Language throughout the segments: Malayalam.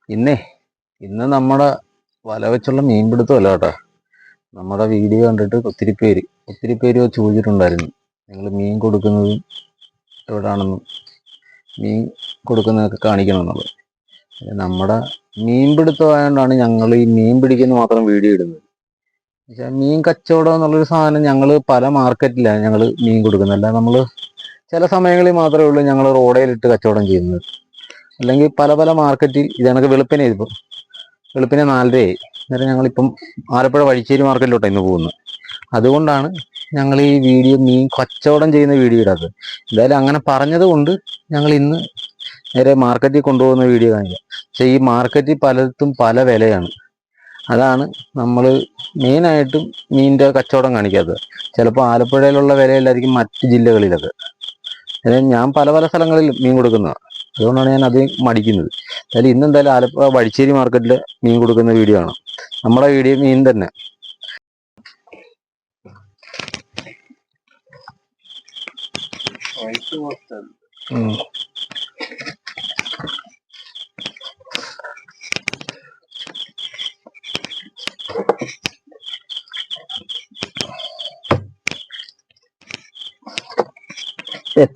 ഇന്നേ ഇന്ന് നമ്മുടെ വല വെച്ചുള്ള മീൻപിടുത്തമല്ല കേട്ടോ. നമ്മുടെ വീഡിയോ കണ്ടിട്ട് ഒത്തിരി പേര് ചോദിച്ചിട്ടുണ്ടായിരുന്നു, നിങ്ങൾ മീൻ കൊടുക്കുന്നത് എവിടാണെന്നും മീൻ കൊടുക്കുന്നതൊക്കെ കാണിക്കണം എന്നുള്ളത്. നമ്മുടെ മീൻപിടുത്തമായതുകൊണ്ടാണ് ഞങ്ങൾ ഈ മീൻ പിടിക്കുന്ന മാത്രം വീഡിയോ ഇടുന്നത്. പക്ഷേ മീൻ കച്ചവടം എന്നുള്ളൊരു സാധനം ഞങ്ങൾ പല മാർക്കറ്റിലാണ് ഞങ്ങൾ മീൻ കൊടുക്കുന്നത്. അല്ല, നമ്മൾ ചില സമയങ്ങളിൽ മാത്രമേ ഉള്ളൂ ഞങ്ങൾ റോഡേലിട്ട് കച്ചവടം ചെയ്യുന്നത്. അല്ലെങ്കിൽ പല പല മാർക്കറ്റിൽ ഇത് കണക്ക് വെളുപ്പിനെ 4:30 അന്നേരം ഞങ്ങളിപ്പം ആലപ്പുഴ വഴിച്ചേരി മാർക്കറ്റിലോട്ടാണ് ഇന്ന് പോകുന്നത്. അതുകൊണ്ടാണ് ഞങ്ങൾ ഈ വീഡിയോ മീൻ കച്ചവടം ചെയ്യുന്ന വീഡിയോ ഇടാത്തത്. എന്തായാലും അങ്ങനെ പറഞ്ഞത് കൊണ്ട് ഞങ്ങൾ ഇന്ന് നേരെ മാർക്കറ്റിൽ കൊണ്ടുപോകുന്ന വീഡിയോ കാണിക്കാം. പക്ഷേ ഈ മാർക്കറ്റിൽ പലയിടത്തും പല വിലയാണ്. അതാണ് നമ്മൾ മെയിനായിട്ടും മീനിൻ്റെ കച്ചവടം കാണിക്കാത്തത്. ചിലപ്പോൾ ആലപ്പുഴയിലുള്ള വിലയിലായിരിക്കും മറ്റ് ജില്ലകളിലൊക്കെ. അതായത് ഞാൻ പല പല സ്ഥലങ്ങളിൽ മീൻ കൊടുക്കുന്നതാണ്, അതുകൊണ്ടാണ് ഞാൻ അത് മടിക്കുന്നത്. എന്തായാലും ഇന്നെന്തായാലും ആലപ്പുഴ വഴിച്ചേരി മാർക്കറ്റിൽ മീൻ കൊടുക്കുന്ന വീഡിയോ ആണ്. നമ്മുടെ വീഡിയോ മീൻ തന്നെ.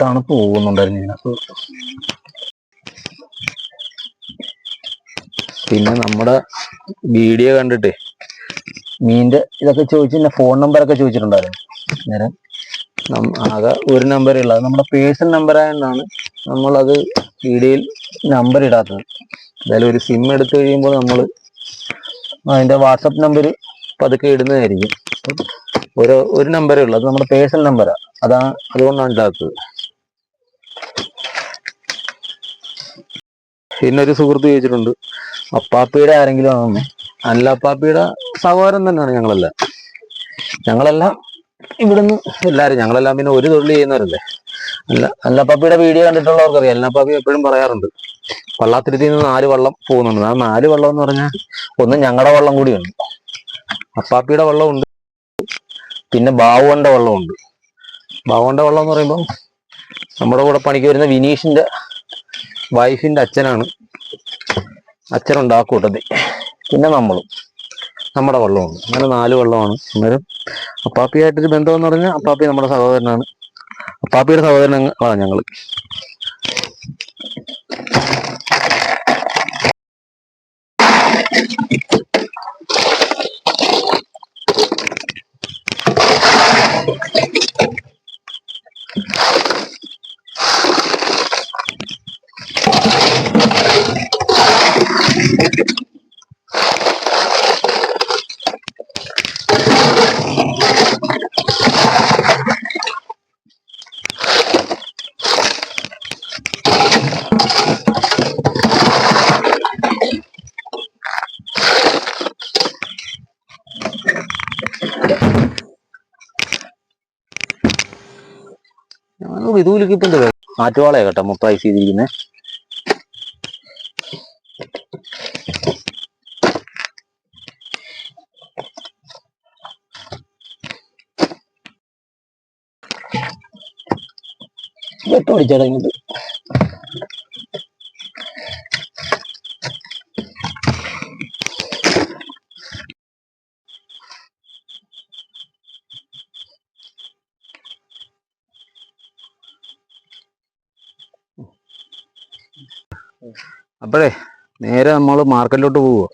തണുപ്പ് പോകുന്നുണ്ടായിരുന്നു ഇതിനകത്ത്. പിന്നെ നമ്മുടെ വീഡിയോ കണ്ടിട്ട് മീനിന്റെ ഇതൊക്കെ ചോദിച്ചു, പിന്നെ ഫോൺ നമ്പറൊക്കെ ചോദിച്ചിട്ടുണ്ടായിരുന്നു. അന്നേരം ആകെ ഒരു നമ്പറേ ഉള്ളൂ, അത് നമ്മുടെ പേഴ്സണൽ നമ്പറായതുകൊണ്ടാണ് നമ്മളത് വീഡിയോയിൽ നമ്പർ ഇടാത്തത്. എന്തായാലും ഒരു സിം എടുത്തു കഴിയുമ്പോൾ നമ്മൾ അതിൻ്റെ വാട്സപ്പ് നമ്പർ പതുക്കെ ഇടുന്നതായിരിക്കും. ഒരു നമ്പറേ ഉള്ളൂ, അത് നമ്മുടെ പേഴ്സണൽ നമ്പറാണ്. അതുകൊണ്ടാണ് ഇടാത്തത്. പിന്നെ ഒരു സുഹൃത്ത് ചോദിച്ചിട്ടുണ്ട്, അപ്പാപ്പിയുടെ ആരെങ്കിലും ആണെന്ന്. അല്ല, അപ്പാപ്പിയുടെ സഹോദരൻ തന്നെയാണ് ഞങ്ങളെല്ലാം ഇവിടുന്ന് എല്ലാവരും. ഞങ്ങളെല്ലാം പിന്നെ ഒരു തൊഴിൽ ചെയ്യുന്നവരല്ലേ. അല്ലപ്പാപ്പിയുടെ വീഡിയോ കണ്ടിട്ടുള്ളവർക്കറിയാം. അല്ലപ്പാപ്പി എപ്പോഴും പറയാറുണ്ട്, പള്ളാത്തുരുത്തിയിൽ നിന്ന് 4 വള്ളം പോകുന്നുണ്ട്. ആ 4 വള്ളം എന്ന് പറഞ്ഞാൽ ഒന്ന് ഞങ്ങളുടെ വള്ളം കൂടിയുണ്ട്, അപ്പാപ്പിയുടെ വള്ളമുണ്ട്, പിന്നെ ബാവുവന്റെ വള്ളമുണ്ട്. ബാവുവന്റെ വള്ളം എന്ന് പറയുമ്പോൾ നമ്മുടെ കൂടെ പണിക്ക് വരുന്ന വിനീഷിന്റെ വൈഫിന്റെ അച്ഛനുണ്ട് ആ കൂട്ടത്തിൽ. പിന്നെ നമ്മുടെ വള്ളമുണ്ട്. അങ്ങനെ 4 വള്ളമാണ്. അന്നേരം അപ്പാപ്പിയായിട്ടൊരു ബന്ധമെന്ന് പറഞ്ഞാൽ അപ്പാപ്പി നമ്മുടെ സഹോദരനാണ്, അപ്പാപ്പിയുടെ സഹോദരനാണ് ഞങ്ങൾ. ഞങ്ങൾ വിധുവിലിക്കിപ്പിന്റെ ആറ്റുവാളയാ കേട്ടോ മൊത്തം ഐസ് ചെയ്തിരിക്കുന്നത്. വെട്ടം അടിച്ചടങ്ങിട്ട് അപ്പോഴേ നേരെ നമ്മൾ മാർക്കറ്റിലോട്ട് പോവുക.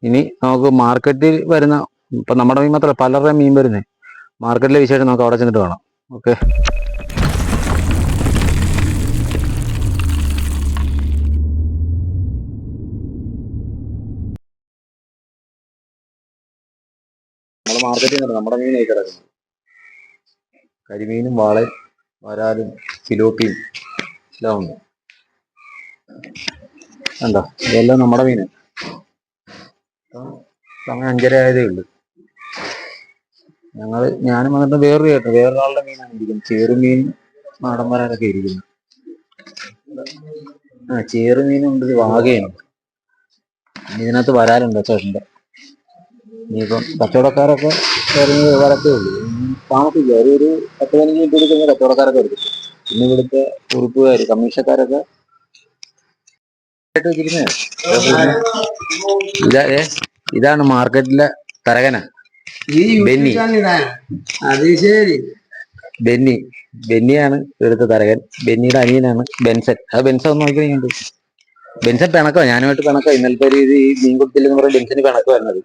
ഇനി നമുക്ക് മാർക്കറ്റിൽ വരുന്ന, ഇപ്പം നമ്മുടെ മീൻ മാത്രമല്ല പലരുടെയും മീൻ വരുന്നേ, മാർക്കറ്റിലെ വിശേഷം നമുക്ക് അവിടെ ചെന്നിട്ട് കാണാം. ഓക്കെ. നമ്മൾ മാർക്കറ്റിൽ നിന്നിട്ട് നമ്മുടെ മീനായി കിടക്കുന്നത് കരിമീനും വാളയും വരാലും സിലോപ്പിയും എല്ലാം ഉണ്ട്. കണ്ടോ, ഇതെല്ലാം നമ്മുടെ മീന്. സമയം 5:30 ആയതേ ഉള്ളൂ. ഞാനും വന്നിട്ട് വേറൊരാളുടെ മീനാണ് ഇരിക്കുന്നത്. ചേറുമീൻ നാടൻ വരാലൊക്കെ ഇരിക്കുന്നു. ചേറുമീനുണ്ട്, വാകയുണ്ട്. ഇതിനകത്ത് വരാലുണ്ട് ചേട്ടൻ്റെ. ഇനിയിപ്പം കച്ചവടക്കാരൊക്കെ ഇറങ്ങി വരത്തേ ഉള്ളൂ. താമസിക്കുക ഒരു 10-15 മിനിറ്റ് കഴിഞ്ഞാൽ കച്ചവടക്കാരൊക്കെ എടുക്കും. പിന്നെ ഇവിടുത്തെ കുറിപ്പുകാർ കമ്മീഷക്കാരൊക്കെ ഫ്രീസായിട്ട് വെച്ചിരുന്നത്. ഇതാണ് മാർക്കറ്റിലെ തരകന ബെന്നി. അത് ശരി. ബെന്നിയാണ് ഇവിടുത്തെ തരകൻ. ബെന്നിയുടെ അനിയനാണ് ബെൻസൻ. അത് ബെൻസൻ ഒന്ന് നോക്കിക്കഴിഞ്ഞുണ്ട്. ബെൻസൻ പിണക്കോ, ഞാനുമായിട്ട് പിണക്കോ. ഇന്നലത്തെ ഒരു ഈ മീൻ കൊടുത്തില്ലെന്ന് പറഞ്ഞ ബെൻസിന് പിണക്കോ വരുന്നത്.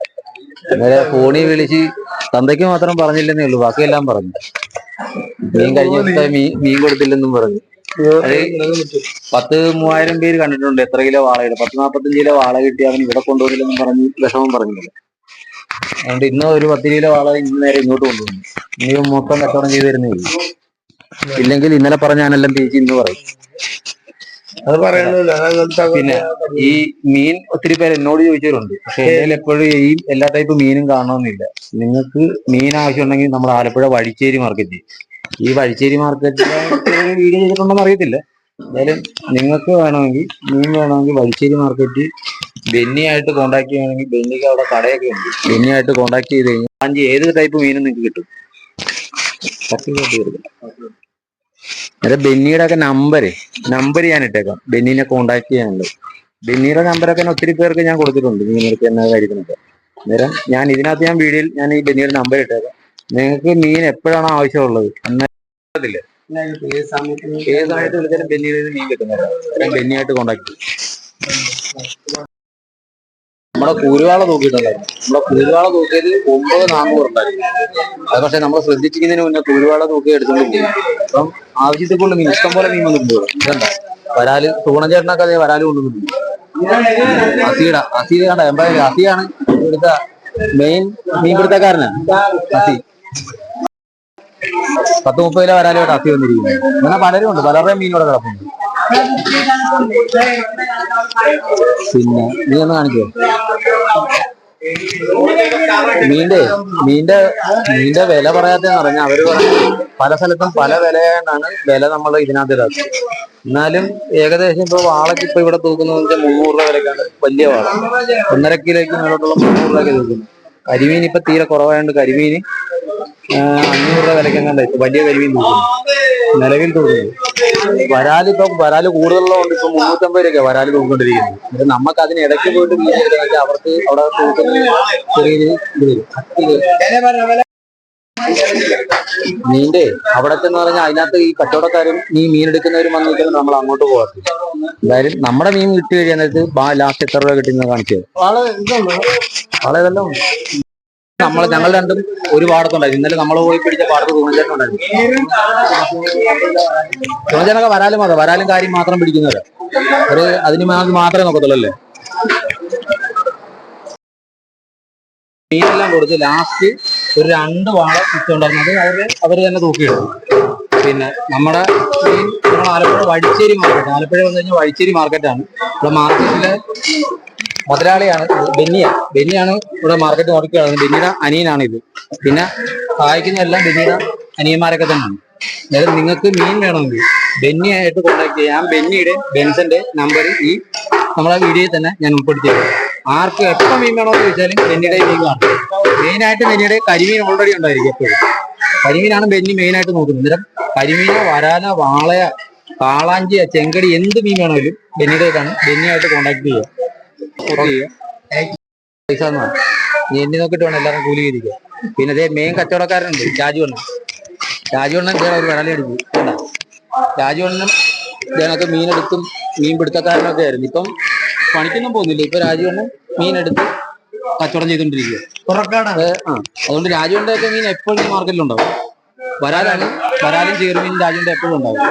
അന്നേരം ഫോണിൽ വിളിച്ച് തന്തയ്ക്ക് മാത്രം പറഞ്ഞില്ലെന്നേ ഉള്ളൂ, ബാക്കിയെല്ലാം പറഞ്ഞു. മീൻ കഴിഞ്ഞ ദിവസത്തെ മീൻ കൊടുത്തില്ലെന്നും പറഞ്ഞു. അത് 10,000-3000 പേര് കണ്ടിട്ടുണ്ട് എത്ര കിലോ വാള കിട്ടും. 40-45 കിലോ വാള കിട്ടി അവൻ ഇവിടെ കൊണ്ടുവന്നില്ലെന്നും പറഞ്ഞ് വിഷമം പറഞ്ഞില്ല. അതുകൊണ്ട് ഇന്ന് ഒരു 10 കിലോ വാള ഇന്ന് നേരെ ഇങ്ങോട്ട് കൊണ്ടുവന്നു. ഇനി മൊത്തം കച്ചവടം ചെയ്ത് തരുന്നേ ഉള്ളൂ. ഇല്ലെങ്കിൽ ഇന്നലെ പറഞ്ഞ ഞാനെല്ലാം തേച്ച് ഇന്ന് പറയും. അത് പറയണല്ലോ. പിന്നെ ഈ മീൻ ഒത്തിരി പേര് എന്നോട് ചോദിച്ചവരുണ്ട്. പക്ഷെ എന്തെങ്കിലും എപ്പോഴും ഈ എല്ലാ ടൈപ്പ് മീനും കാണണമെന്നില്ല. നിങ്ങൾക്ക് മീൻ ആവശ്യമുണ്ടെങ്കിൽ നമ്മുടെ ആലപ്പുഴ വഴിച്ചേരി മാർക്കറ്റ്, ഈ വഴിച്ചേരി മാർക്കറ്റിൽ വീഡിയോ ചെയ്തിട്ടുണ്ടെന്ന് അറിയത്തില്ല. എന്തായാലും നിങ്ങൾക്ക് വേണമെങ്കിൽ മീൻ വേണമെങ്കിൽ വഴിച്ചേരി മാർക്കറ്റ് ബെന്നിയായിട്ട് കോണ്ടാക്ട് ചെയ്യുകയാണെങ്കിൽ ബെന്നിക്ക് അവിടെ കടയൊക്കെ ഉണ്ട്. ബെന്നിയായിട്ട് കോണ്ടാക്ട് ചെയ്ത് കഴിഞ്ഞാൽ ഏത് ടൈപ്പ് മീനും നിങ്ങൾക്ക് കിട്ടും. അതായത് ബെന്നിയുടെ ഒക്കെ നമ്പർ ഞാൻ ഇട്ടേക്കാം, ബെന്നിനെ കോണ്ടാക്ട് ചെയ്യാനുള്ളത്. ബെന്നിയുടെ നമ്പറൊക്കെ ഒത്തിരി പേർക്ക് ഞാൻ കൊടുത്തിട്ടുണ്ട് മീനൊക്കെ എന്ന കാര്യത്തിനൊക്കെ. അന്നേരം ഞാൻ വീഡിയോയിൽ ഞാൻ ഈ ബെന്നിയുടെ നമ്പർ ഇട്ടേക്കാം. നിങ്ങൾക്ക് മീൻ എപ്പോഴാണോ ആവശ്യമുള്ളത് അന്നേരത്തില്ല ഏത് സമയത്ത് വിളിച്ചാലും ബെന്നിയുടെ മീൻ കിട്ടുന്നവരാണ്. ബെന്നിയായിട്ട് കോണ്ടാക്ട് ചെയ്യും. നമ്മുടെ കൂരുവാള തൂക്കിയിട്ടുണ്ടായിരുന്നു. നമ്മുടെ കൂരുവാള തൂക്കിയത് 9,400 ഉണ്ടായിരുന്നു. അത് പക്ഷെ നമ്മൾ ശ്രദ്ധിച്ചിരിക്കുന്നതിന് മുന്നേ കൂരുവാള തൂക്കി എടുത്തുകൊണ്ട് പോയി. അപ്പം ആവശ്യത്തിൽ കൂടുതൽ മീൻ, ഇഷ്ടം പോലെ മീൻ വന്നിട്ടുണ്ട്. ഇതണ്ട വരാല്, തൂണച്ചേട്ടനൊക്കെ അതേ വരാല് കൊണ്ടുവന്നിട്ടുണ്ട്. അസീയാണ് എംബായാലും അസിയാണ് ഇവിടുത്തെ മെയിൻ മീൻപിടുത്തക്കാരനാണ്. അസി 10-30 കിലോ വരാലുമായിട്ട് അസി വന്നിരിക്കുന്നത്. അങ്ങനെ പലരും ഉണ്ട്, പലരുടെയും മീനോടെ കിടപ്പുണ്ട്. പിന്നെ നീ ഒന്ന് കാണിക്കോ മീന്റെ വില പറയാത്തെന്ന് പറഞ്ഞാൽ അവര് പല സ്ഥലത്തും പല വിലയാണ് വില നമ്മൾ ഇതിനകത്ത് ഇടാത്തത്. എന്നാലും ഏകദേശം ഇപ്പൊ വാളയ്ക്ക് ഇപ്പൊ ഇവിടെ തൂക്കുന്നത് 300 രൂപ വിലക്കാണ് വലിയ വാള. 1.5 കിലോയ്ക്ക് മേലോട്ടുള്ള 300 രൂപയ്ക്ക് തൂക്കുന്നു. കരിമീൻ ഇപ്പൊ തീരെ കുറവായതുകൊണ്ട് കരിമീന് 500 രൂപ വിലക്കെങ്ങാണ്ട് ഇപ്പൊ വലിയ കരിമീൻ തൂക്കുന്നു, നിലവിൽ തൂക്കുന്നത്. വരാല് കൂടുതലുള്ളതുകൊണ്ട് ഇപ്പൊ 350 രൂപ വരാല് തൂക്കൊണ്ടിരിക്കുന്നത്. നമുക്ക് അതിന് ഇടയ്ക്ക് പോയിട്ട് മീൻ എടുക്കാൻ അവർക്ക് അവിടെ തൂക്കുന്ന ചെറിയൊരു ഇത് വരും. മീൻ്റെ അവിടെ എന്ന് പറഞ്ഞാൽ അതിനകത്ത് ഈ കച്ചവടക്കാരും ഈ മീൻ എടുക്കുന്നവരും വന്നു നിൽക്കുന്നത് നമ്മൾ അങ്ങോട്ട് പോകാത്ത. എന്തായാലും നമ്മുടെ മീൻ കിട്ടി കഴിയാനായിട്ട് ലാസ്റ്റ് എത്ര രൂപ കിട്ടുന്നത് കാണിച്ചത്. ഇതെല്ലാം ഞങ്ങൾ രണ്ടും ഒരു പാടത്തുണ്ടായിരുന്നു. ഇന്നലെ നമ്മൾ പോയി പിടിച്ച പാടത്ത് തൂണച്ചേട്ടനുണ്ടായിരുന്നു. തൂണച്ചേട്ടനൊക്കെ വരാലും കാര്യം മാത്രം പിടിക്കുന്നവരാ. അതിന് മാത്രമേ നോക്കത്തുള്ളൂ. മീനെല്ലാം കൊടുത്ത് ലാസ്റ്റ് ഒരു 2 വാള ഇട്ടുണ്ടായിരുന്നത് അവര് തന്നെ തൂക്കിയിടും. പിന്നെ നമ്മുടെ ആലപ്പുഴ വഴിച്ചേരി മാർക്കറ്റ്, ആലപ്പുഴ വന്നു കഴിഞ്ഞാൽ വഴിച്ചേരി മാർക്കറ്റാണ്. ഇവിടെ മാർക്കറ്റിലെ മുതലാളിയാണ് ബെന്നിയാണ് ഇവിടെ മാർക്കറ്റ് നോക്കിയാണ്. ബെന്നിയുടെ അനിയനാണ് ഇത്. പിന്നെ സഹായിക്കുന്ന എല്ലാം ബെന്നിയുടെ അനിയന്മാരൊക്കെ തന്നെയാണ്. അതായത് നിങ്ങൾക്ക് മീൻ വേണമെങ്കിൽ ബെന്നിയായിട്ട് കോണ്ടാക്ട് ചെയ്യാം. ബെന്നിയുടെ ബെൻസന്റെ നമ്പർ ഈ നമ്മളെ വീഡിയോയിൽ തന്നെ ഞാൻ ഉൾപ്പെടുത്തിയിട്ടുണ്ട്. ആർക്ക് എപ്പോൾ മീൻ വേണമെന്ന് ചോദിച്ചാലും ബെന്നിയുടെ മീൻ കാണും. മെയിനായിട്ട് ബെന്നിയുടെ കരിമീൻ ഓൾറെഡി ഉണ്ടായിരിക്കും എപ്പോഴും. കരിമീനാണ് ബെന്നി മെയിനായിട്ട് നോക്കുന്നത്. അന്നേരം കരിമീനോ വരാല വാളയ കാളാഞ്ചിയ ചെങ്കടി എന്ത് മീൻ വേണമെങ്കിലും ബെന്നിയുടേക്കാണ്. ബെന്നിയായിട്ട് കോണ്ടാക്ട് ചെയ്യുക. പൈസ നീ എണ്ണി നോക്കിയിട്ട് വേണം എല്ലാവരും കൂലി ചെയ്തിരിക്കുക. പിന്നെ അതേ മെയിൻ കച്ചവടക്കാരനുണ്ട് രാജുവണ്ണൻ ഒരു വരാലി അടിക്കും. രാജുവണ്ണനും ഇതിനകത്ത് മീനെടുത്തും മീൻ പിടുത്തക്കാരനൊക്കെ ആയിരുന്നു. ഇപ്പം പണിക്കൊന്നും പോകുന്നില്ല. ഇപ്പൊ രാജുവണ്ണൻ മീനെടുത്ത് കച്ചവടം ചെയ്തോണ്ടിരിക്കുക. അതുകൊണ്ട് രാജുവിന്റെ ഒക്കെ മീൻ എപ്പോഴും മാർക്കറ്റിലുണ്ടാവും. വരാലും ചെറുമീൻ രാജുവിന്റെ എപ്പോഴും ഉണ്ടാവും.